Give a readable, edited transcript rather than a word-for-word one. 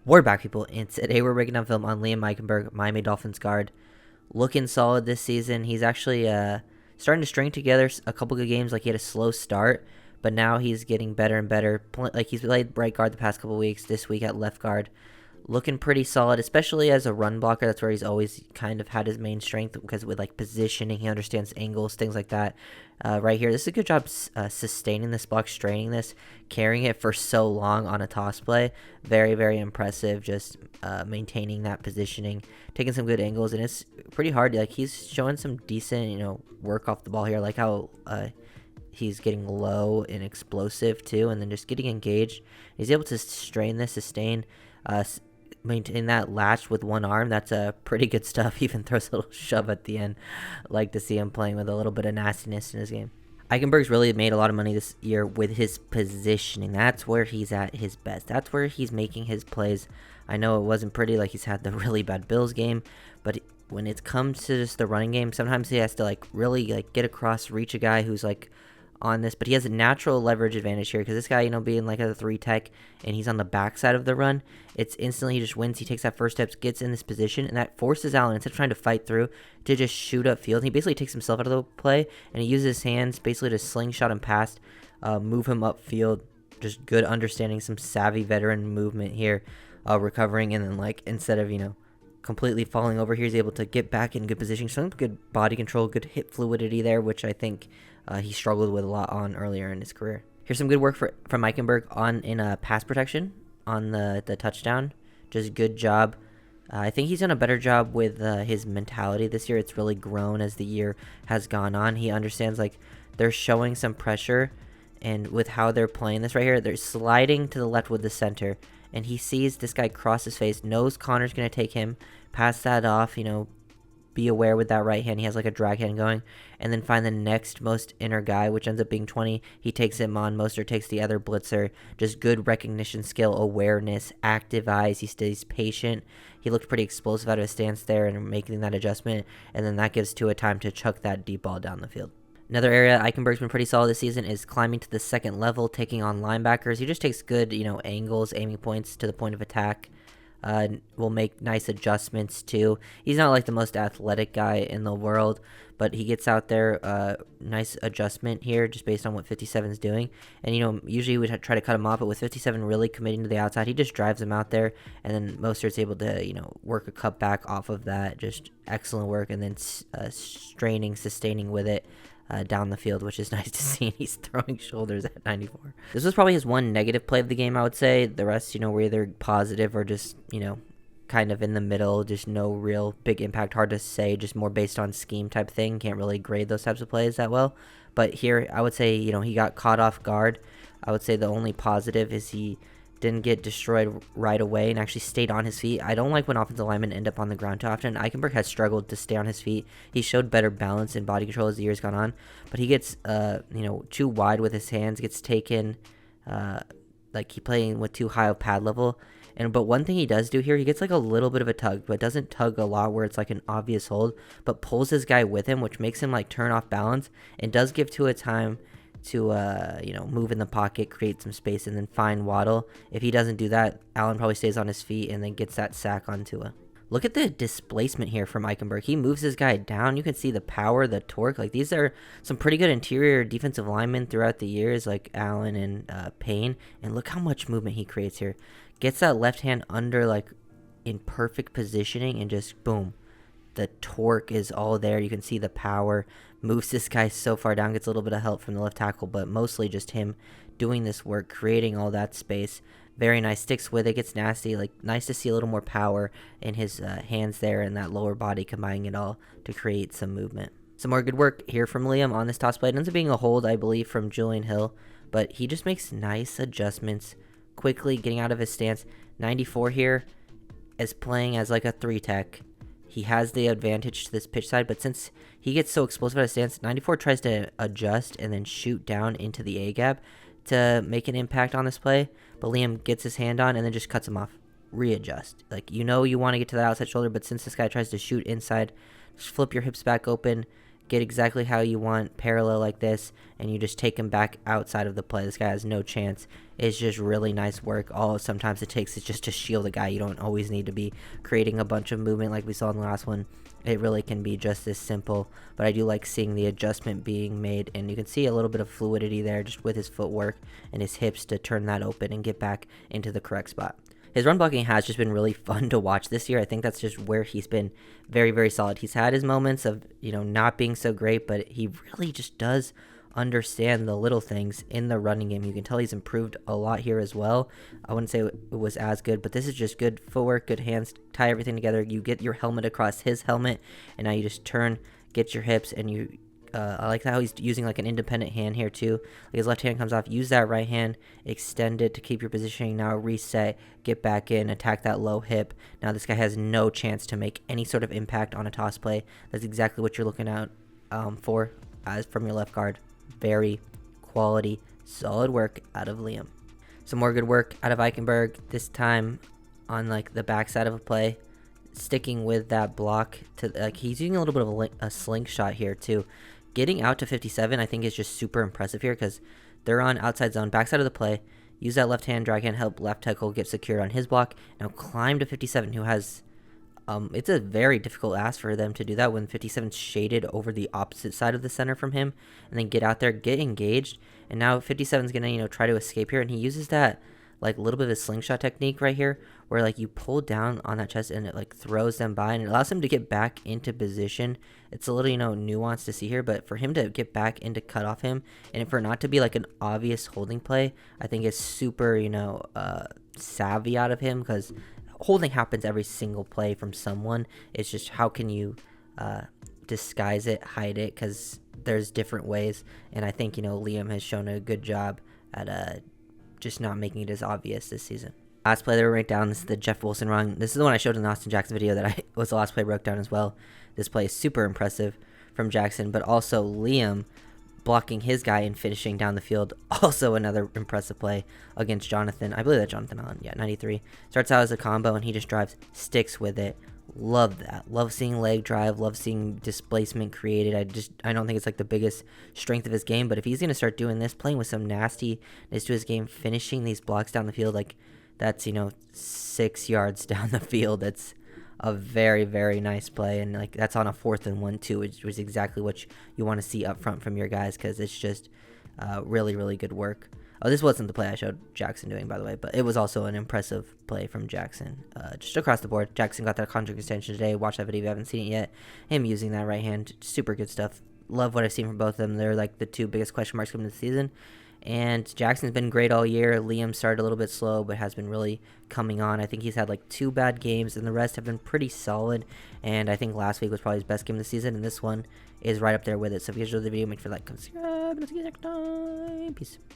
We're back, people, and today we're breaking down film on Liam Eichenberg, Miami Dolphins guard. Looking solid this season. He's actually starting to string together a couple good games. Like, he had a slow start, but now he's getting better and better. Like, he's played right guard the past couple weeks. This week at left guard, looking pretty solid, especially as a run blocker. That's where he's always kind of had his main strength, because with like positioning, he understands angles, things like that. Right here, this is a good job sustaining this block, straining this, carrying it for so long on a toss play. Very, very impressive. Just maintaining that positioning, taking some good angles, and it's pretty hard. Like, he's showing some decent, work off the ball here. Like how he's getting low and explosive too, and then just getting engaged. He's able to strain this, sustain, maintain that latch with one arm. That's pretty good stuff. He even throws a little shove at the end. Like to see him playing with a little bit of nastiness in his game. Eichenberg's really made a lot of money this year with his positioning. That's where he's at his best. That's where he's making his plays. I know it wasn't pretty, like he's had the really bad Bills game, but when it comes to just the running game, sometimes he has to like really like get across, reach a guy who's like on this, but he has a natural leverage advantage here because this guy, being like a 3 tech and he's on the backside of the run, it's instantly he just wins. He takes that first step, gets in this position, and that forces Allen, instead of trying to fight through, to just shoot up field. He basically takes himself out of the play, and he uses his hands basically to slingshot him past, move him up field. Just good understanding, some savvy veteran movement here, recovering, and then like instead of completely falling over here, he's able to get back in good position. Some good body control, good hip fluidity there, which I think he struggled with a lot on earlier in his career. Here's some good work from Eichenberg in pass protection on the touchdown. Just good job. I think he's done a better job with his mentality this year. It's really grown as the year has gone on. He understands like they're showing some pressure, and with how they're playing this right here, they're sliding to the left with the center, and he sees this guy cross his face, knows Connor's going to take him, pass that off, be aware with that right hand. He has like a drag hand going, and then find the next most inner guy, which ends up being 20. He takes him on. Mostert takes the other blitzer. Just good recognition skill, awareness, active eyes. He stays patient. He looked pretty explosive out of his stance there and making that adjustment, and then that gives Tua time to chuck that deep ball down the field. Another area Eichenberg's been pretty solid this season is climbing to the second level, taking on linebackers. He just takes good, angles, aiming points to the point of attack. Will make nice adjustments too. He's not like the most athletic guy in the world, but he gets out there, nice adjustment here just based on what 57 is doing. And usually we would try to cut him off, but with 57 really committing to the outside, he just drives him out there, and then Mostert's able to work a cut back off of that. Just excellent work, and then straining, sustaining with it down the field, which is nice to see. He's throwing shoulders at 94. This was probably his one negative play of the game, I would say. The rest, were either positive or just, kind of in the middle. Just no real big impact. Hard to say, just more based on scheme type thing. Can't really grade those types of plays that well. But here, I would say, he got caught off guard. I would say the only positive is he didn't get destroyed right away and actually stayed on his feet. I don't like when offensive linemen end up on the ground too often. Eichenberg has struggled to stay on his feet. He showed better balance and body control as the years gone on, but he gets too wide with his hands, gets taken, like he playing with too high of pad level. But one thing he does do here, he gets like a little bit of a tug, but doesn't tug a lot where it's like an obvious hold, but pulls his guy with him, which makes him like turn off balance, and does give Tua time to move in the pocket, create some space, and then find Waddle. If he doesn't do that, Allen probably stays on his feet and then gets that sack on Tua. Look at the displacement here from Eichenberg. He moves his guy down. You can see the power, the torque. Like, these are some pretty good interior defensive linemen throughout the years, like Allen and Payne. And look how much movement he creates here. Gets that left hand under, like, in perfect positioning, and just boom. The torque is all there. You can see the power. Moves this guy so far down. Gets a little bit of help from the left tackle, but mostly just him doing this work, creating all that space. Very nice. Sticks with it. Gets nasty. Like, nice to see a little more power in his hands there and that lower body, combining it all to create some movement. Some more good work here from Liam on this toss play. It ends up being a hold, I believe, from Julian Hill, but he just makes nice adjustments, quickly getting out of his stance. 94 here is playing as like a 3 tech. He has the advantage to this pitch side, but since he gets so explosive out of stance, 94 tries to adjust and then shoot down into the A-gap to make an impact on this play, but Liam gets his hand on and then just cuts him off. Readjust. Like, you want to get to that outside shoulder, but since this guy tries to shoot inside, just flip your hips back open, get exactly how you want, parallel like this, and you just take him back outside of the play. This guy has no chance. It's just really nice work. All sometimes it takes is just to shield a guy. You don't always need to be creating a bunch of movement like we saw in the last one. It really can be just as simple, but I do like seeing the adjustment being made, and you can see a little bit of fluidity there just with his footwork and his hips to turn that open and get back into the correct spot. His run blocking has just been really fun to watch this year. I think that's just where he's been very, very solid. He's had his moments of, not being so great, but he really just does understand the little things in the running game. You can tell he's improved a lot here as well. I wouldn't say it was as good, but this is just good footwork, good hands, tie everything together. You get your helmet across his helmet, and now you just turn, get your hips, and you I like how he's using like an independent hand here too. Like his left hand comes off, use that right hand, extend it to keep your positioning. Now reset, get back in, attack that low hip. Now this guy has no chance to make any sort of impact on a toss play. That's exactly what you're looking out for as from your left guard. Very quality, solid work out of Liam. Some more good work out of Eichenberg, this time on like the backside of a play. Sticking with that block to like he's using a little bit of a slingshot here too. Getting out to 57 I think is just super impressive here because they're on outside zone, backside of the play. Use that left hand, drag hand, help left tackle get secured on his block. Now climb to 57 who has it's a very difficult ask for them to do that when 57's shaded over the opposite side of the center from him, and then get out there, get engaged, and now 57's gonna try to escape here, and he uses that like a little bit of a slingshot technique right here where like you pull down on that chest and it like throws them by and it allows him to get back into position. It's a little nuance to see here, but for him to get back into cut off him and for not to be like an obvious holding play, I think is super savvy out of him because holding happens every single play from someone. It's just how can you disguise it, hide it, because there's different ways, and I think Liam has shown a good job at just not making it as obvious this season. Last play that we break down, this is the Jeff Wilson run. This is the one I showed in the Austin Jackson video that was the last play I broke down as well. This play is super impressive from Jackson, but also Liam blocking his guy and finishing down the field. Also another impressive play against Jonathan. I believe that Jonathan Allen, 93. Starts out as a combo and he just drives, sticks with it. Love that. Love seeing leg drive. Love seeing displacement created. I don't think it's like the biggest strength of his game, but if he's going to start doing this, playing with some nastiness to his game, finishing these blocks down the field, like that's, 6 yards down the field. That's a very, very nice play. And like that's on a 4th and 1 too, which was exactly what you want to see up front from your guys because it's just really, really good work. Oh, this wasn't the play I showed Jackson doing, by the way, but it was also an impressive play from Jackson. Just across the board, Jackson got that contract extension today. Watch that video if you haven't seen it yet. Him using that right hand, super good stuff. Love what I've seen from both of them. They're like the two biggest question marks coming into the season. And Jackson's been great all year. Liam started a little bit slow, but has been really coming on. I think he's had like 2 bad games, and the rest have been pretty solid. And I think last week was probably his best game of the season, and this one is right up there with it. So if you guys enjoyed the video, make sure to like, comment, subscribe, and I'll see you next time. Peace.